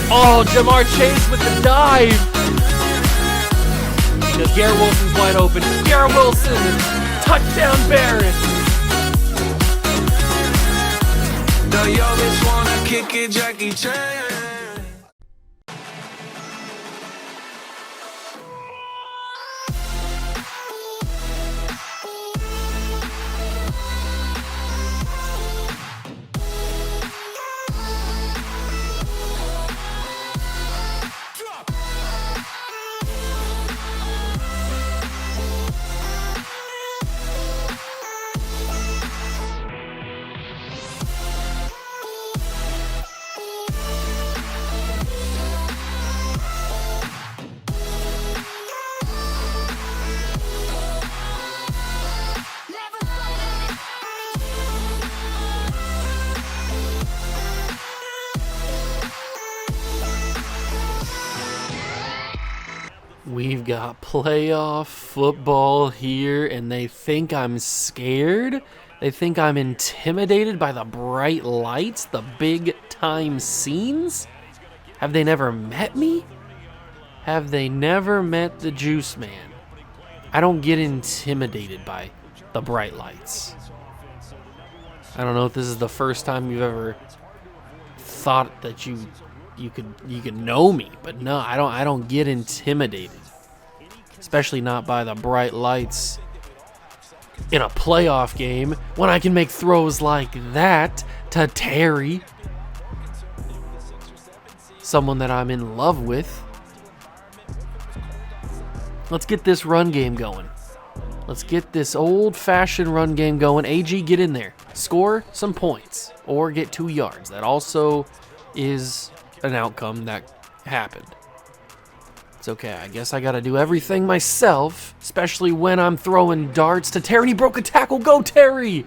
Oh, Jamar Chase with the dive. Because Garrett Wilson's wide open. Garrett Wilson, touchdown Barrett. Jackie Chan. We've got playoff football here, and they think I'm scared. They think I'm intimidated by the bright lights, the big-time scenes. Have they never met me? Have they never met the Juice Man? I don't get intimidated by the bright lights. I don't know if this is the first time you've ever thought that you could know me, but no, I don't get intimidated, especially not by the bright lights in a playoff game when I can make throws like that to Terry, someone that I'm in love with. Let's get this run game going. Let's get this old-fashioned run game going. AG, get in there. Score some points or get 2 yards. That also is an outcome that happened. It's okay. I guess I got to do everything myself, especially when I'm throwing darts to Terry. He broke a tackle. Go, Terry!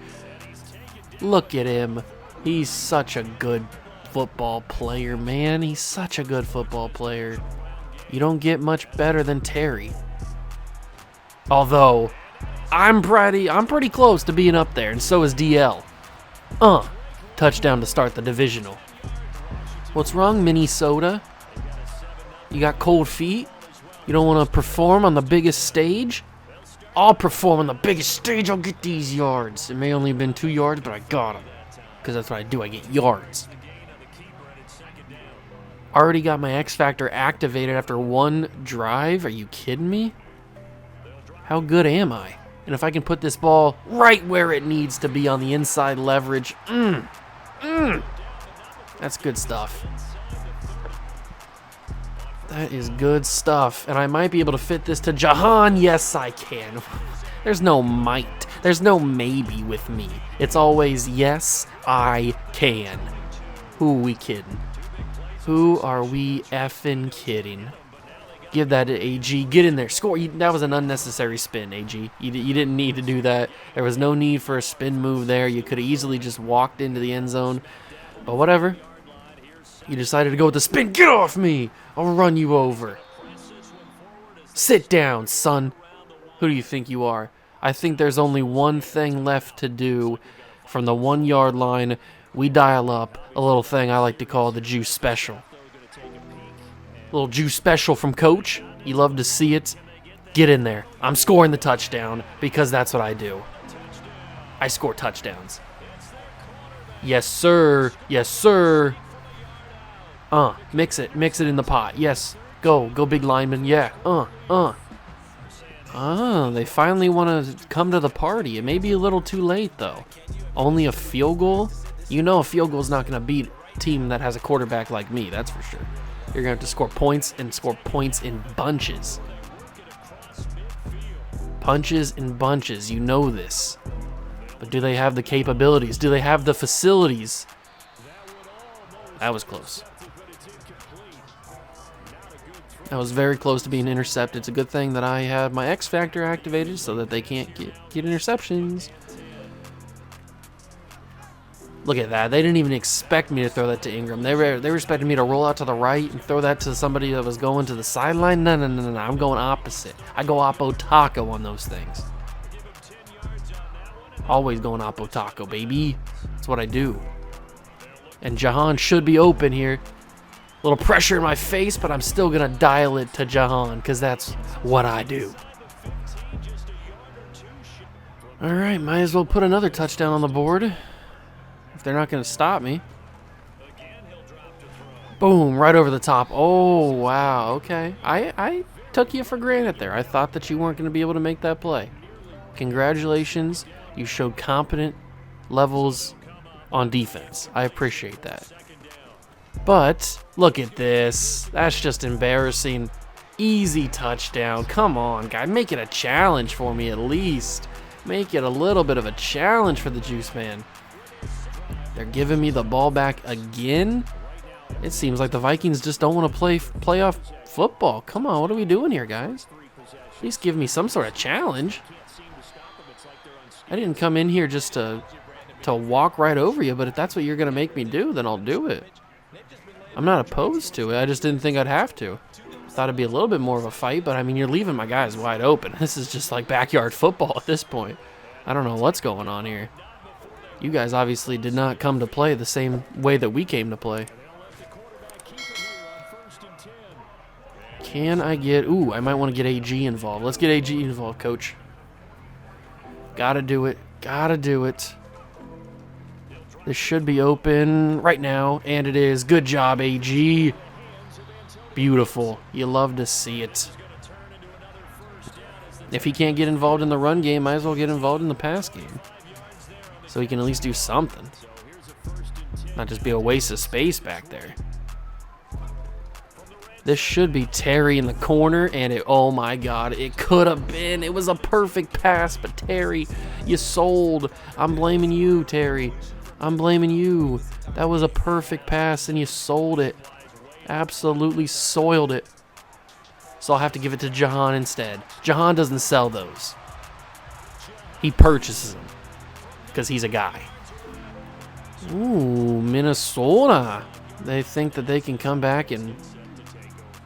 Look at him. He's such a good football player, man. He's such a good football player. You don't get much better than Terry. Although, I'm pretty close to being up there, and so is DL. Touchdown to start the divisional. What's wrong, Minnesota? You got cold feet? You don't want to perform on the biggest stage? I'll perform on the biggest stage. I'll get these yards. It may only have been 2 yards, but I got them. Because that's what I do. I get yards. Already got my X Factor activated after 1 drive. Are you kidding me? How good am I? And if I can put this ball right where it needs to be on the inside leverage, that's good stuff. That is good stuff. And I might be able to fit this to Jahan. Yes, I can. There's no might. There's no maybe with me. It's always, yes, I can. Who are we kidding? Who are we effing kidding? Give that to AG. Get in there. Score. That was an unnecessary spin, AG. You didn't need to do that. There was no need for a spin move there. You could have easily just walked into the end zone. But whatever. You decided to go with the spin. Get off me. I'll run you over. Sit down, son. Who do you think you are? I think there's only one thing left to do. From the 1 yard line, we dial up a little thing I like to call the Juice Special. Little Juice Special from Coach. You love to see it. Get in there. I'm scoring the touchdown because that's what I do. I score touchdowns. Yes, sir. Yes, sir. Mix it in the pot. Yes. Go big lineman. Yeah. They finally want to come to the party. It may be a little too late, though. Only a field goal? You know a field goal is not going to beat a team that has a quarterback like me, that's for sure. You're going to have to score points and score points in bunches. Punches in bunches, you know this. But do they have the capabilities? Do they have the facilities? That was close. That was very close to being intercepted. It's a good thing that I had my X Factor activated so that they can't get interceptions. Look at that. They didn't even expect me to throw that to Ingram. They were expecting me to roll out to the right and throw that to somebody that was going to the sideline. No. I'm going opposite. I go oppo taco on those things. Always going oppo taco, baby. That's what I do. And Jahan should be open here. A little pressure in my face, but I'm still going to dial it to Jahan because that's what I do. All right, might as well put another touchdown on the board if they're not going to stop me. Boom, right over the top. Oh, wow, okay. I took you for granted there. I thought that you weren't going to be able to make that play. Congratulations. You showed competent levels on defense. I appreciate that. But look at this. That's just embarrassing. Easy touchdown. Come on, guy. Make it a challenge for me at least. Make it a little bit of a challenge for the Juice Man. They're giving me the ball back again. It seems like the Vikings just don't want to play playoff football. Come on, what are we doing here, guys? At least give me some sort of challenge. I didn't come in here just to walk right over you, but if that's what you're going to make me do, then I'll do it. I'm not opposed to it. I just didn't think I'd have to. Thought it'd be a little bit more of a fight, but I mean, you're leaving my guys wide open. This is just like backyard football at this point. I don't know what's going on here. You guys obviously did not come to play the same way that we came to play. Can I get... Ooh, I might want to get AG involved. Let's get AG involved, coach. Gotta do it. Gotta do it. This should be open right now, and it is. Good job, AG. Beautiful. You love to see it. If he can't get involved in the run game, might as well get involved in the pass game. So he can at least do something. Not just be a waste of space back there. This should be Terry in the corner, and it, oh my God, it could have been. It was a perfect pass, but Terry, you sold. I'm blaming you, Terry. I'm blaming you. That was a perfect pass, and you sold it. Absolutely soiled it. So I'll have to give it to Jahan instead. Jahan doesn't sell those. He purchases them because he's a guy. Ooh, Minnesota. They think that they can come back and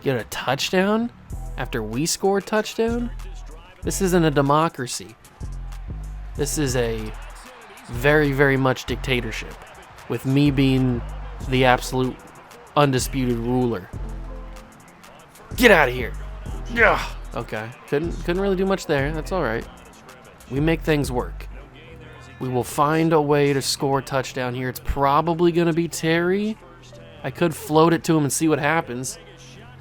get a touchdown after we score a touchdown? This isn't a democracy. This is a very, very much dictatorship, with me being the absolute undisputed ruler. Get out of here. Ugh. Okay, couldn't really do much there. That's all right. We make things work. We will find a way to score a touchdown here. It's probably going to be Terry. I could float it to him and see what happens.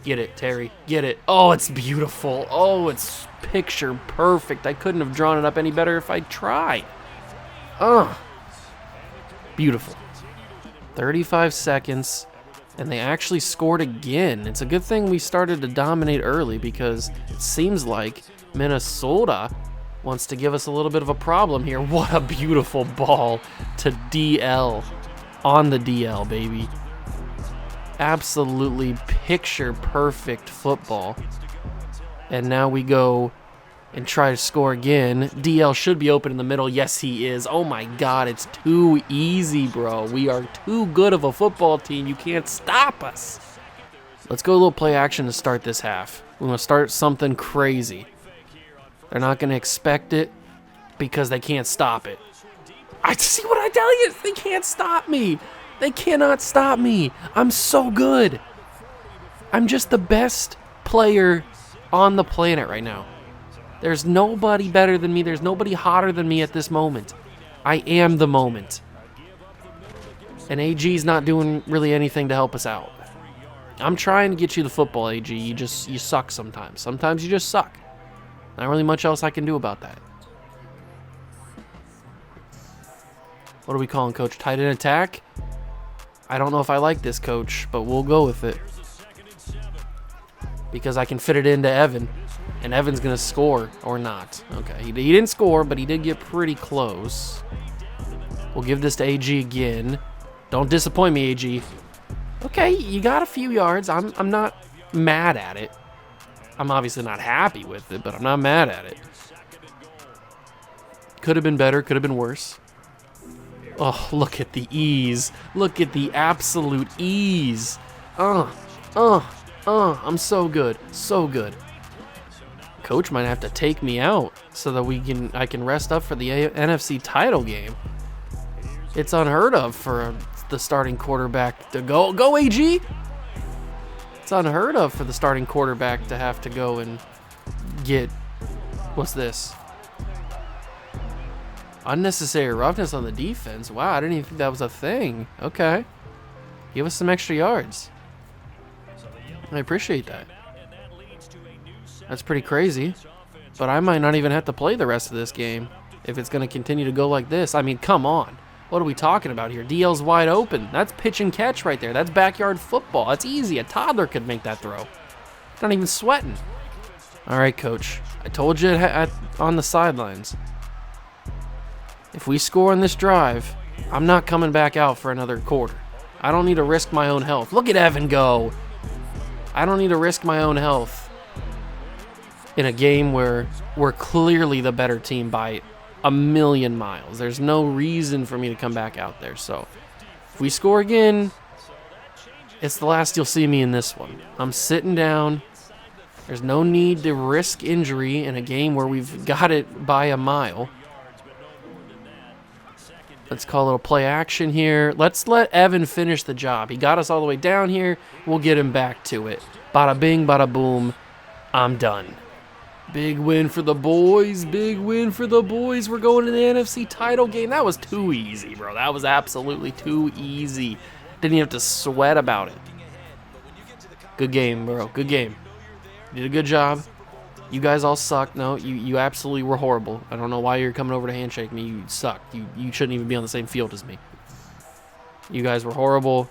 Get it, Terry. Get it. Oh, it's beautiful. Oh, it's picture perfect. I couldn't have drawn it up any better if I tried. Beautiful. 35 seconds, and they actually scored again. It's a good thing we started to dominate early because it seems like Minnesota wants to give us a little bit of a problem here. What a beautiful ball to DL. On the DL, baby. Absolutely picture perfect football. And now we go and try to score again. DL should be open in the middle. Yes, he is. Oh my God, it's too easy, bro. We are too good of a football team. You can't stop us. Let's go a little play action to start this half. We want to start something crazy. They're not going to expect it because they can't stop it. I see what I tell you. They can't stop me. They cannot stop me. I'm so good. I'm just the best player on the planet right now. There's nobody better than me. There's nobody hotter than me at this moment. I am the moment. And AG's not doing really anything to help us out. I'm trying to get you the football, AG. You suck sometimes. Sometimes you just suck. Not really much else I can do about that. What are we calling, Coach? Tight end attack? I don't know if I like this, Coach, but we'll go with it. Because I can fit it into Evan. And Evan's going to score or not. Okay, he didn't score, but he did get pretty close. We'll give this to AG again. Don't disappoint me, AG. Okay, you got a few yards. I'm not mad at it. I'm obviously not happy with it, but I'm not mad at it. Could have been better, could have been worse. Oh, look at the ease. Look at the absolute ease. I'm so good. So good. Coach might have to take me out so that I can rest up for the NFC title game. It's unheard of for the starting quarterback to go. Go, AG! It's unheard of for the starting quarterback to have to go and get... What's this? Unnecessary roughness on the defense. Wow, I didn't even think that was a thing. Okay. Give us some extra yards. I appreciate that. That's pretty crazy. But I might not even have to play the rest of this game if it's going to continue to go like this. I mean, come on. What are we talking about here? DL's wide open. That's pitch and catch right there. That's backyard football. That's easy. A toddler could make that throw. Not even sweating. All right, coach. I told you on the sidelines. If we score on this drive, I'm not coming back out for another quarter. I don't need to risk my own health. Look at Evan go. I don't need to risk my own health in a game where we're clearly the better team by a million miles. There's no reason for me to come back out there. So if we score again, it's the last you'll see me in this one. I'm sitting down. There's no need to risk injury in a game where we've got it by a mile. Let's call a little play action here. Let's let Evan finish the job. He got us all the way down here. We'll get him back to it. Bada bing, bada boom. I'm done. Big win for the boys. Big win for the boys. We're going to the NFC title game. That was too easy, bro. That was absolutely too easy. Didn't even have to sweat about it. Good game, bro. Good game. You did a good job. You guys all suck. No, you absolutely were horrible. I don't know why you're coming over to handshake me. You suck. You shouldn't even be on the same field as me. You guys were horrible.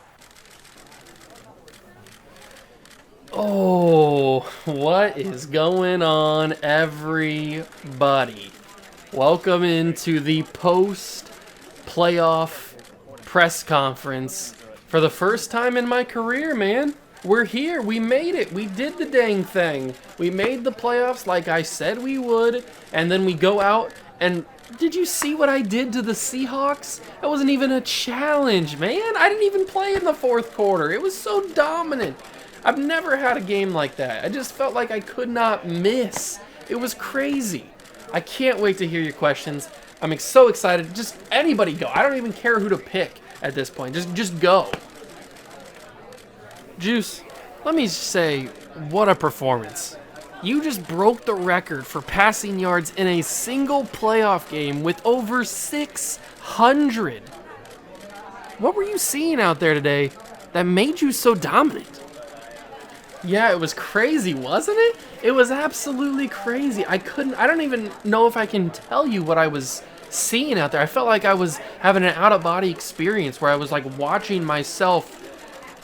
Oh, what is going on, everybody? Welcome into the post-playoff press conference for the first time in my career, man. We're here. We made it. We did the dang thing. We made the playoffs like I said we would, and then we go out and... Did you see what I did to the Seahawks? That wasn't even a challenge, man. I didn't even play in the fourth quarter. It was so dominant. I've never had a game like that. I just felt like I could not miss. It was crazy. I can't wait to hear your questions. I'm so excited. Just anybody go. I don't even care who to pick at this point. Just go. Juice, let me say, what a performance. You just broke the record for passing yards in a single playoff game with over 600. What were you seeing out there today that made you so dominant? Yeah, it was crazy, wasn't it? It was absolutely crazy. I don't even know if I can tell you what I was seeing out there. I felt like I was having an out-of-body experience where I was like watching myself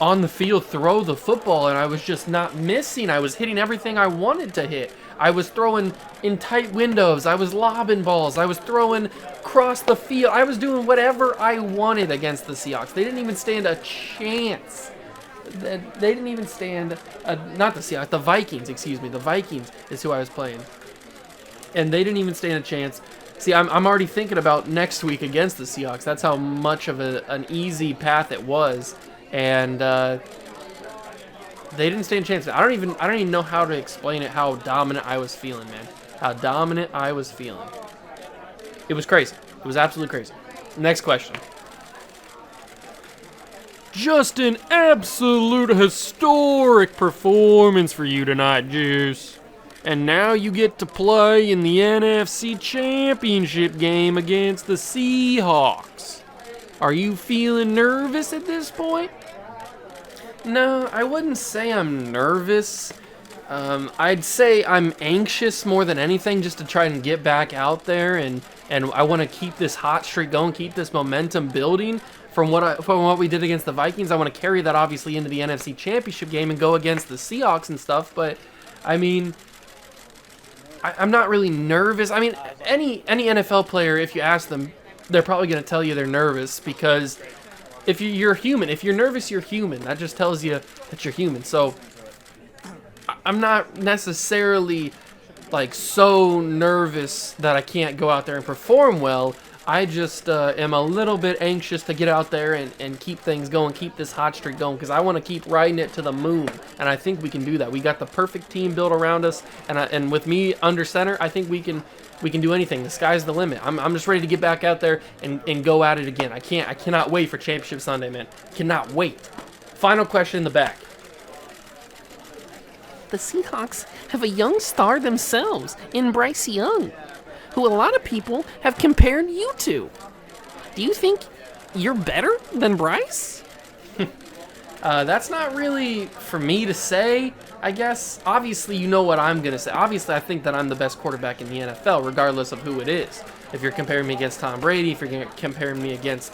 on the field throw the football, and I was just not missing. I was hitting everything I wanted to hit. I was throwing in tight windows. I was lobbing balls. I was throwing across the field. I was doing whatever I wanted against the Seahawks. They didn't even stand a chance. They didn't even stand, not the Seahawks, the Vikings, excuse me. The Vikings is who I was playing. And they didn't even stand a chance. See, I'm already thinking about next week against the Seahawks. That's how much of an easy path it was. And they didn't stand a chance. I don't even know how to explain it, how dominant I was feeling, man. How dominant I was feeling. It was crazy. It was absolutely crazy. Next question. Just an absolute historic performance for you tonight, Juice. And now you get to play in the NFC Championship game against the Seahawks. Are you feeling nervous at this point? No, I wouldn't say I'm nervous. I'd say I'm anxious more than anything, just to try and get back out there, and I want to keep this hot streak going, keep this momentum building. From what we did against the Vikings, I want to carry that obviously into the NFC Championship game and go against the Seahawks and stuff. But I mean, I'm not really nervous. I mean, any NFL player, if you ask them, they're probably going to tell you they're nervous, because if you're human, if you're nervous, you're human. That just tells you that you're human. So I'm not necessarily like so nervous that I can't go out there and perform well. I just am a little bit anxious to get out there and keep things going, keep this hot streak going, because I want to keep riding it to the moon, and I think we can do that. We got the perfect team built around us, and with me under center, I think we can We can do anything. The sky's the limit. I'm just ready to get back out there and go at it again. I cannot wait for Championship Sunday, man. Cannot wait. Final question in the back. The Seahawks have a young star themselves in Bryce Young, who a lot of people have compared you to. Do you think you're better than Bryce? That's not really for me to say, I guess. Obviously, you know what I'm going to say. Obviously, I think that I'm the best quarterback in the NFL, regardless of who it is. If you're comparing me against Tom Brady, if you're comparing me against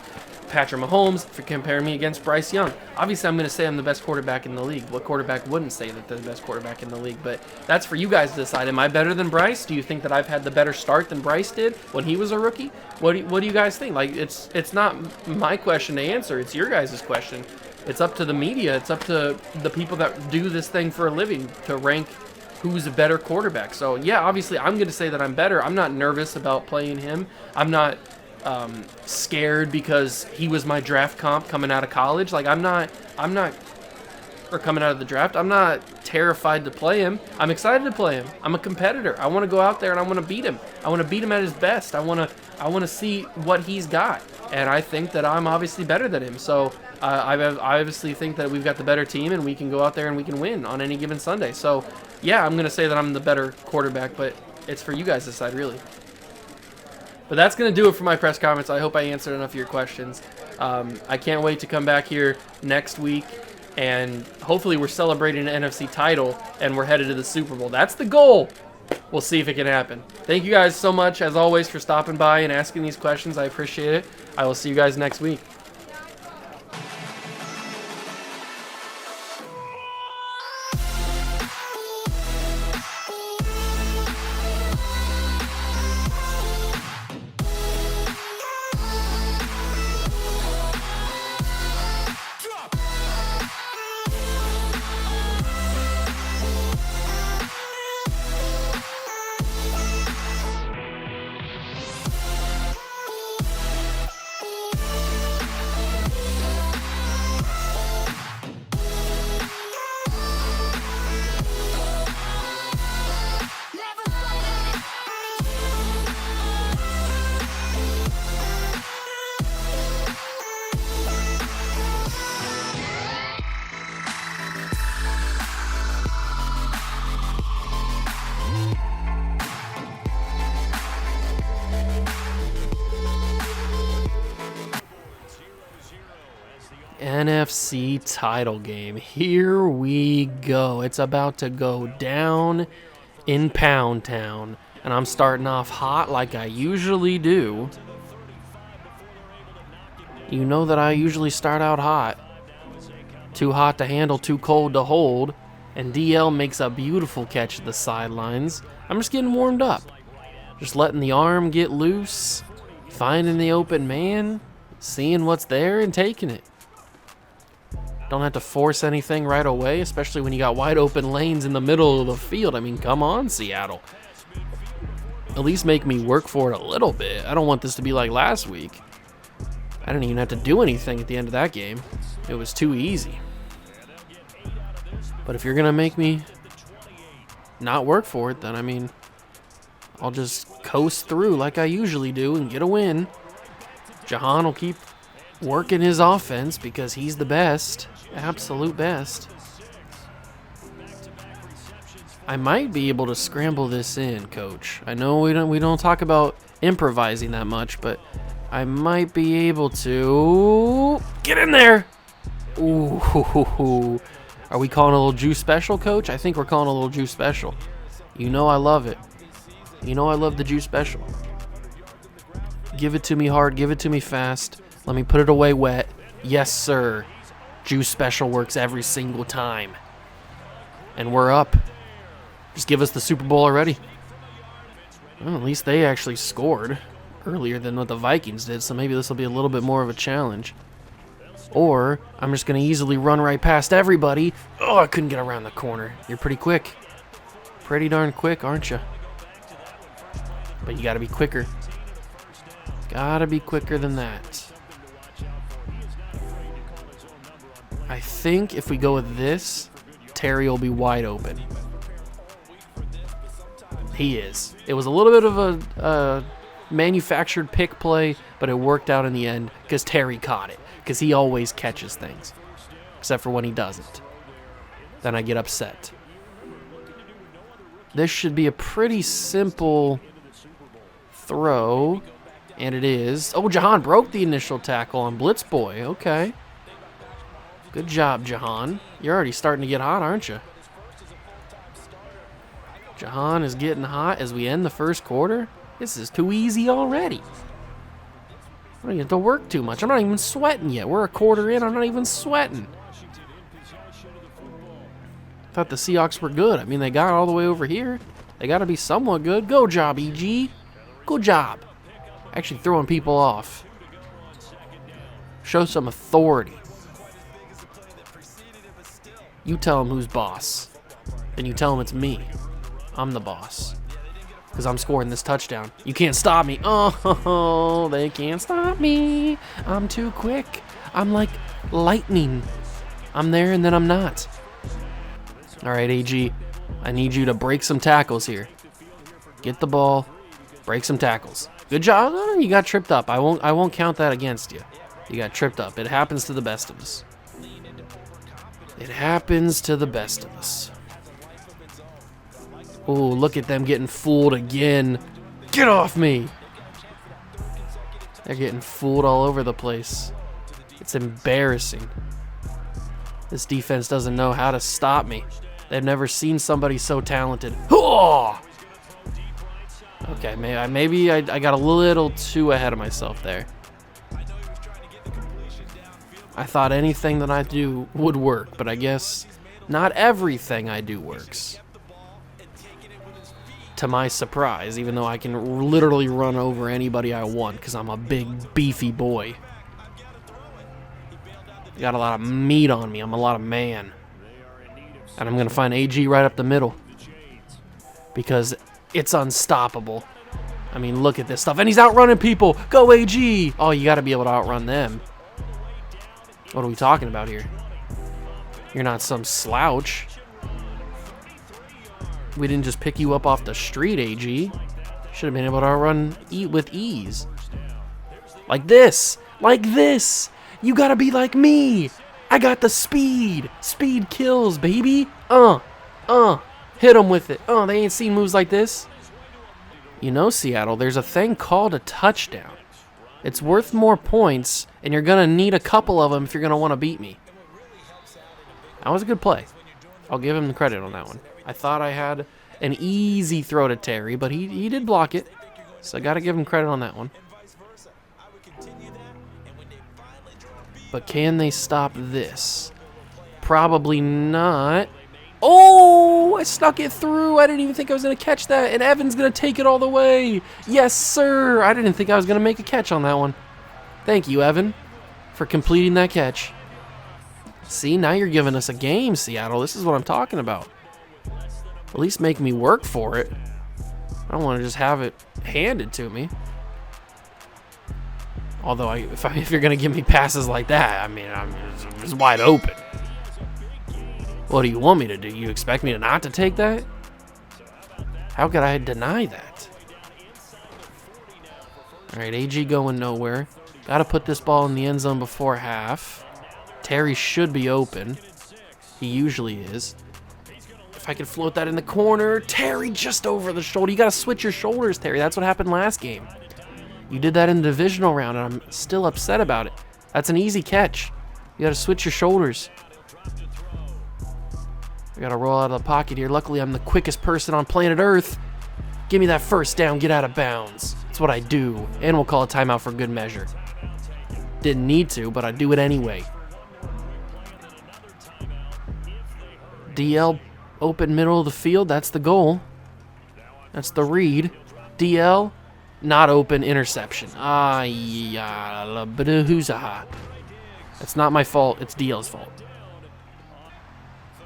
Patrick Mahomes, if you're comparing me against Bryce Young, obviously I'm going to say I'm the best quarterback in the league. What quarterback wouldn't say that they're the best quarterback in the league? But that's for you guys to decide. Am I better than Bryce? Do you think that I've had the better start than Bryce did when he was a rookie? What do you guys think? Like, it's not my question to answer. It's your guys' question. It's up to the media. It's up to the people that do this thing for a living to rank who's a better quarterback. So, yeah, obviously I'm going to say that I'm better. I'm not nervous about playing him. I'm not scared because he was my draft comp coming out of college. Like, I'm not, or coming out of the draft. I'm not terrified to play him. I'm excited to play him. I'm a competitor. I want to go out there and I want to beat him. I want to beat him at his best. I want to see what he's got. And I think that I'm obviously better than him. So I obviously think that we've got the better team and we can go out there and we can win on any given Sunday. So, yeah, I'm going to say that I'm the better quarterback, but it's for you guys to decide, really. But that's going to do it for my press conference. I hope I answered enough of your questions. I can't wait to come back here next week, and hopefully we're celebrating an NFC title and we're headed to the Super Bowl. That's the goal. We'll see if it can happen. Thank you guys so much, as always, for stopping by and asking these questions. I appreciate it. I will see you guys next week. NFC title game. Here we go. It's about to go down in Pound Town. And I'm starting off hot like I usually do. You know that I usually start out hot. Too hot to handle, too cold to hold. And DL makes a beautiful catch at the sidelines. I'm just getting warmed up. Just letting the arm get loose. Finding the open man. Seeing what's there and taking it. Don't have to force anything right away, especially when you got wide open lanes in the middle of the field. I mean, come on, Seattle. At least make me work for it a little bit. I don't want this to be like last week. I didn't even have to do anything at the end of that game. It was too easy. But if you're going to make me not work for it, then, I mean, I'll just coast through like I usually do and get a win. Jahan will keep working his offense because he's the best. Absolute best. I might be able to scramble this in, coach. I know we don't talk about improvising that much, but I might be able to get in there. Ooh. Are we calling a little juice special, coach? I think we're calling a little juice special. You know I love it. You know I love the juice special. Give it to me hard, give it to me fast. Let me put it away wet. Yes, sir. Juice special works every single time. And we're up. Just give us the Super Bowl already. Well, at least they actually scored earlier than what the Vikings did, so maybe this will be a little bit more of a challenge. Or I'm just going to easily run right past everybody. Oh, I couldn't get around the corner. You're pretty quick. Pretty darn quick, aren't you? But you got to be quicker. Got to be quicker than that. I think if we go with this, Terry will be wide open. He is. It was a little bit of a manufactured pick play, but it worked out in the end because Terry caught it. Because he always catches things, except for when he doesn't. Then I get upset. This should be a pretty simple throw, and it is. Oh, Jahan broke the initial tackle on Blitz Boy. Okay. Good job, Jahan. You're already starting to get hot, aren't you? Jahan is getting hot as we end the first quarter. This is too easy already. I don't even have to work too much. I'm not even sweating yet. We're a quarter in. I'm not even sweating. Thought the Seahawks were good. I mean, they got all the way over here. They got to be somewhat good. Go job, EG. Good job. Actually throwing people off. Show some authority. You tell them who's boss. Then you tell them it's me. I'm the boss. Because I'm scoring this touchdown. You can't stop me. Oh, they can't stop me. I'm too quick. I'm like lightning. I'm there and then I'm not. All right, AG. I need you to break some tackles here. Get the ball. Break some tackles. Good job. Oh, you got tripped up. I won't count that against you. You got tripped up. It happens to the best of us. It happens to the best of us. Oh, look at them getting fooled again. Get off me. They're getting fooled all over the place. It's embarrassing. This defense doesn't know how to stop me. They've never seen somebody so talented. Oh! Okay, maybe I got a little too ahead of myself there. I thought anything that I do would work, but I guess not everything I do works. To my surprise, even though I can literally run over anybody I want because I'm a big, beefy boy. Got a lot of meat on me. I'm a lot of man. And I'm going to find AG right up the middle because it's unstoppable. I mean, look at this stuff. And he's outrunning people. Go, AG. Oh, you got to be able to outrun them. What are we talking about here? You're not some slouch. We didn't just pick you up off the street, AG. Should have been able to outrun with ease. Like this. Like this. You gotta be like me. I got the speed. Speed kills, baby. Hit them with it. They ain't seen moves like this. You know, Seattle, there's a thing called a touchdown. It's worth more points, and you're gonna need a couple of them if you're gonna want to beat me. That was a good play. I'll give him the credit on that one. I thought I had an easy throw to Terry, but he did block it. So I got to give him credit on that one. But can they stop this? Probably not. Oh, I stuck it through. I didn't even think I was going to catch that. And Evan's going to take it all the way. Yes, sir. I didn't think I was going to make a catch on that one. Thank you, Evan, for completing that catch. See, now you're giving us a game, Seattle. This is what I'm talking about. At least make me work for it. I don't want to just have it handed to me. Although, if you're going to give me passes like that, I mean, I'm just wide open. What do you want me to do? You expect me to not to take that? How could I deny that? All right, AG going nowhere. Got to put this ball in the end zone before half. Terry should be open. He usually is. If I could float that in the corner. Terry just over the shoulder. You got to switch your shoulders, Terry. That's what happened last game. You did that in the divisional round, and I'm still upset about it. That's an easy catch. You got to switch your shoulders. I got to roll out of the pocket here. Luckily, I'm the quickest person on planet Earth. Give me that first down. Get out of bounds. That's what I do. And we'll call a timeout for good measure. Didn't need to, but I do it anyway. DL open middle of the field. That's the goal. That's the read. DL not open, interception. That's not my fault. It's DL's fault.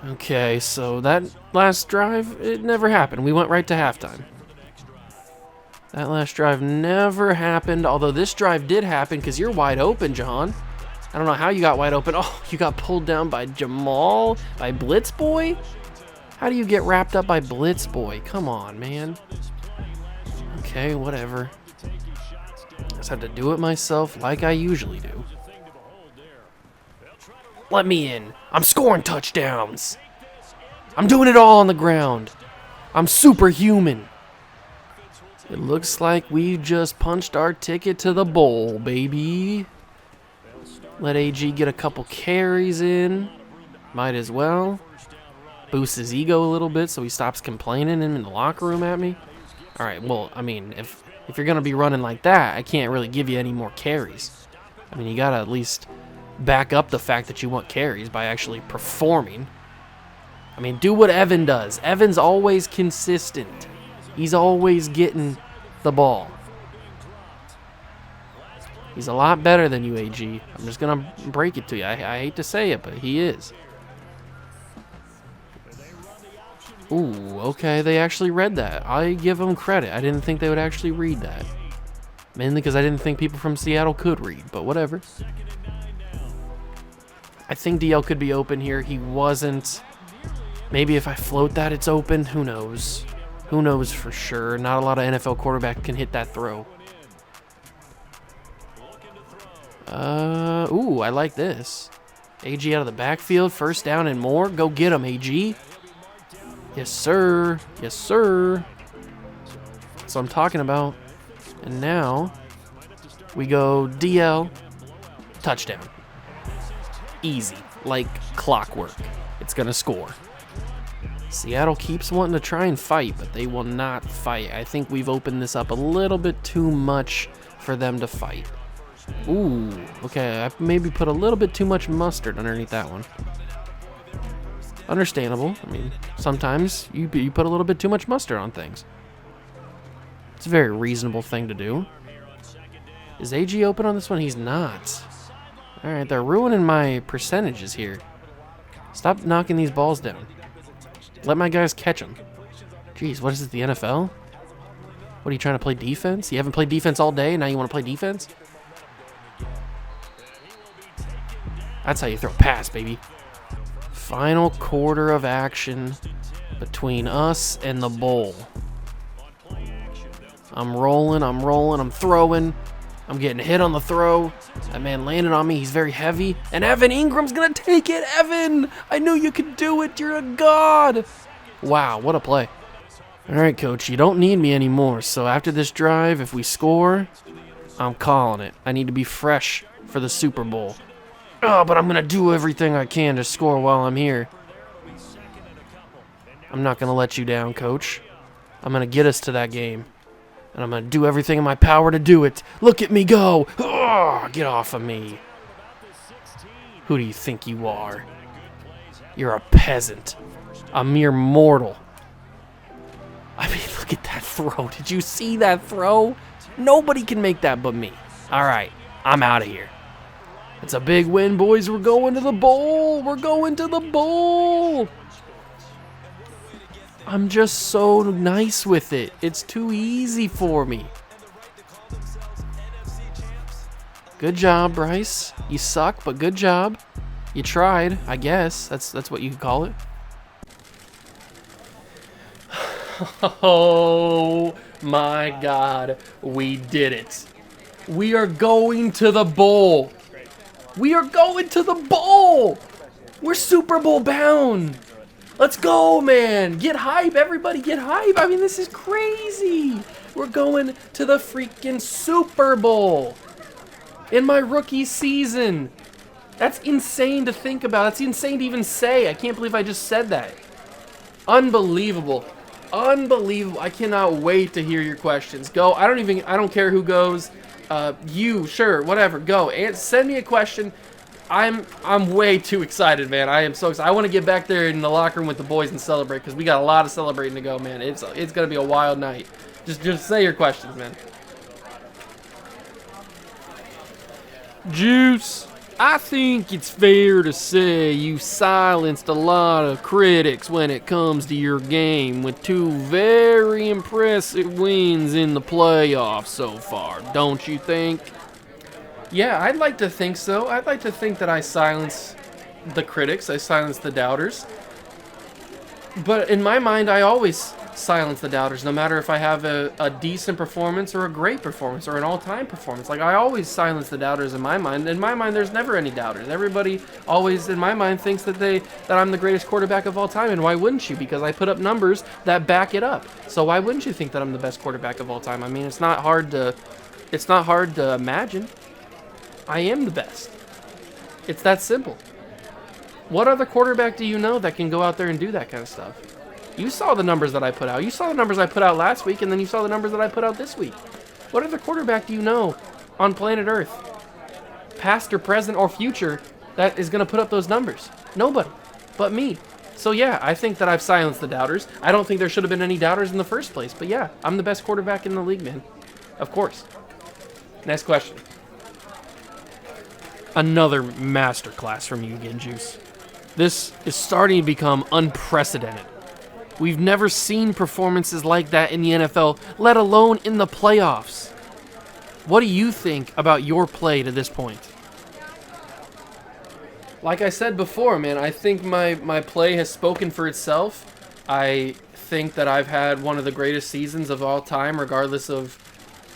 Okay, so that last drive, it never happened. We went right to halftime. That last drive never happened, although this drive did happen because you're wide open, John. I don't know how you got wide open. Oh, you got pulled down by Jamal, by Blitz Boy? How do you get wrapped up by Blitz Boy? Come on, man. Okay, whatever. Just had to do it myself like I usually do. Let me in. I'm scoring touchdowns. I'm doing it all on the ground. I'm superhuman. It looks like we just punched our ticket to the bowl, baby. Let AG get a couple carries in. Might as well. Boost his ego a little bit so he stops complaining in the locker room at me. All right, well, I mean, if you're going to be running like that, I can't really give you any more carries. I mean, you got to at least back up the fact that you want carries by actually performing. I mean, do what Evan does. Evan's always consistent. He's always getting the ball. He's a lot better than you, AG. I'm just going to break it to you. I hate to say it, but he is. Ooh, okay, they actually read that. I give them credit. I didn't think they would actually read that. Mainly because I didn't think people from Seattle could read, but whatever. I think DL could be open here. He wasn't. Maybe if I float that, it's open. Who knows? Who knows for sure? Not a lot of NFL quarterbacks can hit that throw. Ooh, I like this. AG out of the backfield, first down and more. Go get him, AG. Yes, sir. Yes, sir. That's what I'm talking about. And now we go DL, touchdown. Easy, like clockwork. It's going to score. Seattle keeps wanting to try and fight, but they will not fight. I think we've opened this up a little bit too much for them to fight. Ooh, okay, I maybe put a little bit too much mustard underneath that one. Understandable. I mean, sometimes you put a little bit too much mustard on things. It's a very reasonable thing to do. Is AG open on this one? He's not. All right, they're ruining my percentages here. Stop knocking these balls down. Let my guys catch them. Jeez, what is it, the NFL? What are you trying to play defense? You haven't played defense all day, and now you want to play defense? That's how you throw a pass, baby. Final quarter of action between us and the bowl. I'm rolling, I'm throwing. I'm getting hit on the throw. That man landed on me. He's very heavy. And Evan Ingram's going to take it. Evan, I knew you could do it. You're a god. Wow, what a play. All right, coach, you don't need me anymore. So after this drive, if we score, I'm calling it. I need to be fresh for the Super Bowl. Oh, but I'm going to do everything I can to score while I'm here. I'm not going to let you down, coach. I'm going to get us to that game. And I'm going to do everything in my power to do it. Look at me go. Oh, get off of me. Who do you think you are? You're a peasant. A mere mortal. I mean, look at that throw. Did you see that throw? Nobody can make that but me. All right, I'm out of here. It's a big win, boys. We're going to the bowl. We're going to the bowl. I'm just so nice with it. It's too easy for me. Good job, Bryce. You suck, but good job. You tried, I guess. That's what you could call it. Oh my God, we did it. We are going to the bowl. We are going to the bowl. We're Super Bowl bound. Let's go, man. Get hype. Everybody get hype. I mean, this is crazy. We're going to the freaking Super Bowl in my rookie season. That's insane to think about. That's insane to even say. I can't believe I just said that. Unbelievable. Unbelievable. I cannot wait to hear your questions. Go. I don't care who goes. You, sure, whatever. Go. And send me a question. I'm way too excited, man. I am so excited. I want to get back there in the locker room with the boys and celebrate because we got a lot of celebrating to go, man. It's gonna be a wild night. Just say your questions, man. Juice, I think it's fair to say you silenced a lot of critics when it comes to your game with 2 very impressive wins in the playoffs so far, don't you think? Yeah, I'd like to think so. I'd like to think that I silenced the critics. I silenced the doubters. But in my mind, I always silence the doubters, no matter if I have a decent performance or a great performance or an all-time performance. Like, I always silence the doubters in my mind. In my mind, there's never any doubters. Everybody always, in my mind, thinks that I'm the greatest quarterback of all time, and why wouldn't you? Because I put up numbers that back it up. So why wouldn't you think that I'm the best quarterback of all time? I mean, it's not hard to imagine. I am the best. It's that simple. What other quarterback do you know that can go out there and do that kind of stuff? You saw the numbers that I put out. You saw the numbers I put out last week, and then you saw the numbers that I put out this week. What other quarterback do you know on planet Earth, past or present or future, that is going to put up those numbers? Nobody but me. So yeah, I think that I've silenced the doubters. I don't think there should have been any doubters in the first place. But yeah, I'm the best quarterback in the league, man. Of course. Next question. Another masterclass from you again, Juice. This is starting to become unprecedented. We've never seen performances like that in the NFL, let alone in the playoffs. What do you think about your play to this point? Like I said before, man, I think my play has spoken for itself. I think that I've had one of the greatest seasons of all time, regardless of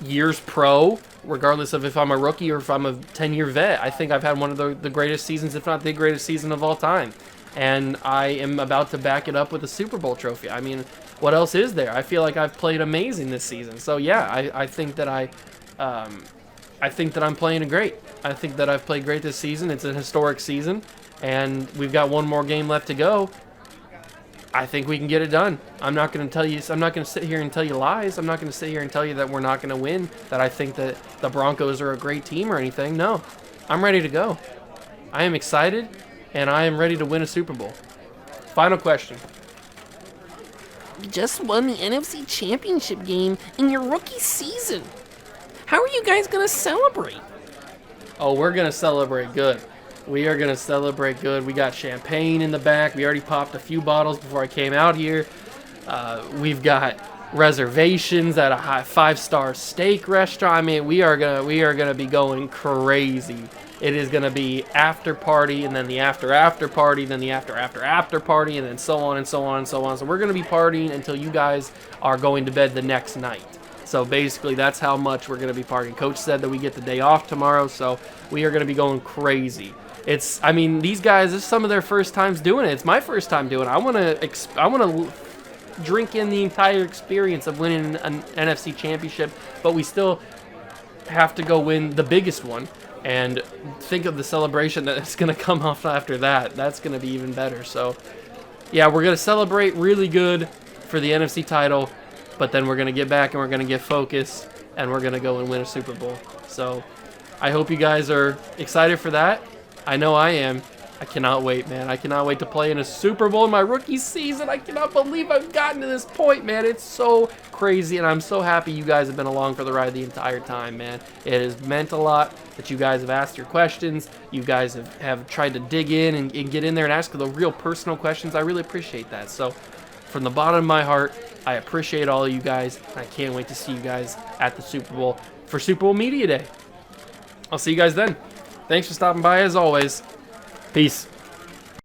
years pro, regardless of if I'm a rookie or if I'm a 10-year vet. I think I've had one of the greatest seasons, if not the greatest season of all time. And I am about to back it up with a Super Bowl trophy. I mean, what else is there? I feel like I've played amazing this season. So yeah, I think that I think that I'm playing great. I think that I've played great this season. It's a historic season, and we've got one more game left to go. I think we can get it done. I'm not going to sit here and tell you lies. I'm not going to sit here and tell you that we're not going to win, that I think that the Broncos are a great team or anything. No, I'm ready to go. I am excited, and I am ready to win a Super Bowl. Final question. You just won the NFC Championship game in your rookie season. How are you guys going to celebrate? Oh, we're going to celebrate good. We are going to celebrate good. We got champagne in the back. We already popped a few bottles before I came out here. We've got reservations at a high 5-star steak restaurant. I mean, we are gonna be going crazy. It is gonna be after party, and then the after party, then the after party, and then so on and so on and so on. So we're gonna be partying until you guys are going to bed the next night. So basically, that's how much we're gonna be partying. Coach said that we get the day off tomorrow, so we are gonna be going crazy. I mean, these guys, this is some of their first times doing it. It's my first time doing it. I wanna drink in the entire experience of winning an NFC championship, but we still have to go win the biggest one, and think of the celebration that's going to come off after that. That's going to be even better. So yeah, we're going to celebrate really good for the NFC title, but then we're going to get back and we're going to get focused, and we're going to go and win a Super Bowl. So I hope you guys are excited for that. I know I am. I cannot wait, man. I cannot wait to play in a Super Bowl in my rookie season. I cannot believe I've gotten to this point, man. It's so crazy, and I'm so happy you guys have been along for the ride the entire time, man. It has meant a lot that you guys have asked your questions. You guys have tried to dig in and get in there and ask the real personal questions. I really appreciate that. So from the bottom of my heart, I appreciate all of you guys. I can't wait to see you guys at the Super Bowl for Super Bowl Media Day. I'll see you guys then. Thanks for stopping by as always. Peace.